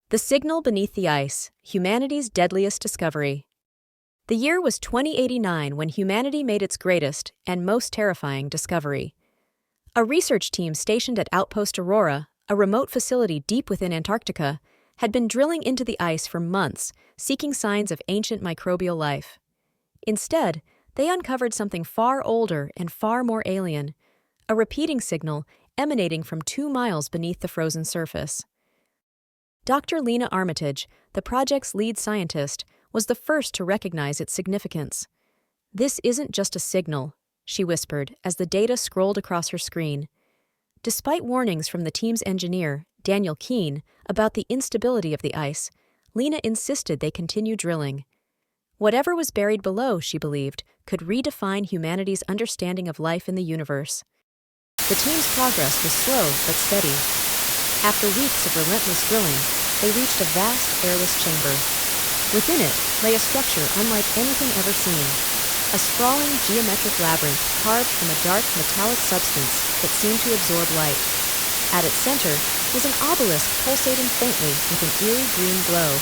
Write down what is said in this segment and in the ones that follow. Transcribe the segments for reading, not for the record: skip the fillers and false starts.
The Signal Beneath the Ice, Humanity's Deadliest Discovery. The year was 2089 when humanity made its greatest and most terrifying discovery. A research team stationed at Outpost Aurora, a remote facility deep within Antarctica, had been drilling into the ice for months, seeking signs of ancient microbial life. Instead, they uncovered something far older and far more alien, a repeating signal emanating from 2 miles beneath the frozen surface. Dr. Lena Armitage, the project's lead scientist, was the first to recognize its significance. "This isn't just a signal," she whispered as the data scrolled across her screen. Despite warnings from the team's engineer, Daniel Keene, about the instability of the ice, Lena insisted they continue drilling. Whatever was buried below, she believed, could redefine humanity's understanding of life in the universe. The team's progress was slow but steady. After weeks of relentless drilling, they reached a vast, airless chamber. Within it lay a structure unlike anything ever seen, a sprawling geometric labyrinth carved from a dark metallic substance that seemed to absorb light. At its center was an obelisk pulsating faintly with an eerie green glow,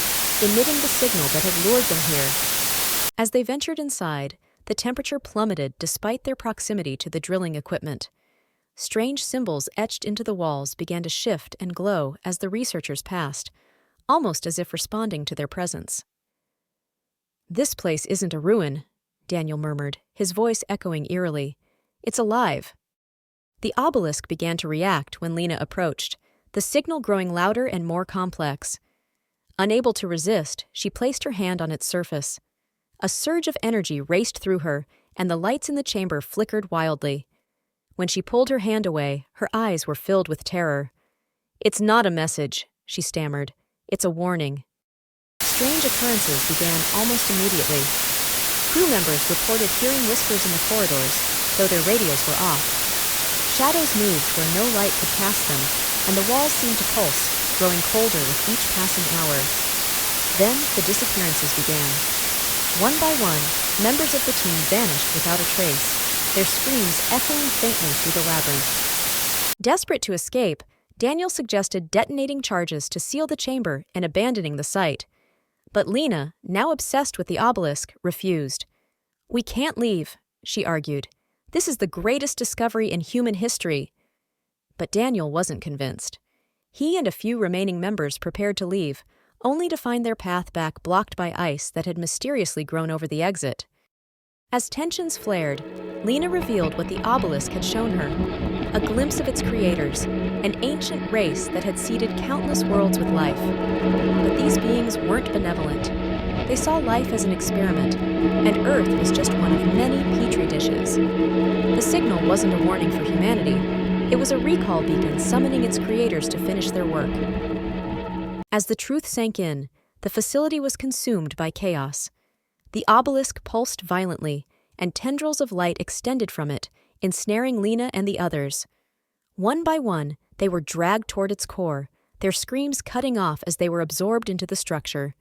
emitting the signal that had lured them here. As they ventured inside, the temperature plummeted despite their proximity to the drilling equipment. Strange symbols etched into the walls began to shift and glow as the researchers passed, almost as if responding to their presence. "This place isn't a ruin," Daniel murmured, his voice echoing eerily. "It's alive." The obelisk began to react when Lena approached, the signal growing louder and more complex. Unable to resist, she placed her hand on its surface. A surge of energy raced through her, and the lights in the chamber flickered wildly. When she pulled her hand away, her eyes were filled with terror. "It's not a message," she stammered. "It's a warning." Strange occurrences began almost immediately. Crew members reported hearing whispers in the corridors, though their radios were off. Shadows moved where no light could cast them, and the walls seemed to pulse, growing colder with each passing hour. Then the disappearances began. One by one, members of the team vanished without a trace, their screams echoing faintly through the labyrinth. Desperate to escape, Daniel suggested detonating charges to seal the chamber and abandoning the site. But Lena, now obsessed with the obelisk, refused. "We can't leave," she argued. "This is the greatest discovery in human history." But Daniel wasn't convinced. He and a few remaining members prepared to leave, only to find their path back blocked by ice that had mysteriously grown over the exit. As tensions flared, Lena revealed what the obelisk had shown her, a glimpse of its creators, an ancient race that had seeded countless worlds with life. But these beings weren't benevolent. They saw life as an experiment, and Earth was just one of many petri dishes. The signal wasn't a warning for humanity. It was a recall beacon summoning its creators to finish their work. As the truth sank in, the facility was consumed by chaos. The obelisk pulsed violently, and tendrils of light extended from it, ensnaring Lena and the others. One by one, they were dragged toward its core, their screams cutting off as they were absorbed into the structure.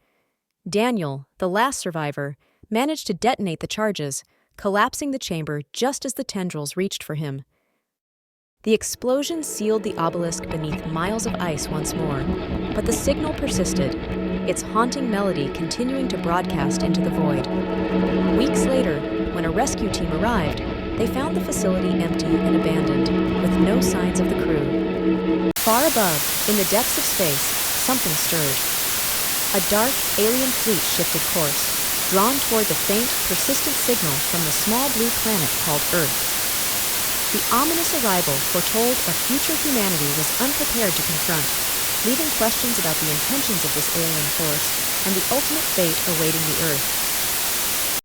Daniel, the last survivor, managed to detonate the charges, collapsing the chamber just as the tendrils reached for him. The explosion sealed the obelisk beneath miles of ice once more, but the signal persisted, its haunting melody continuing to broadcast into the void. Weeks later, when a rescue team arrived, they found the facility empty and abandoned, with no signs of the crew. Far above, in the depths of space, something stirred. A dark, alien fleet shifted course, drawn toward the faint, persistent signal from the small blue planet called Earth. The ominous arrival foretold a future humanity was unprepared to confront, leaving questions about the intentions of this alien force and the ultimate fate awaiting the Earth.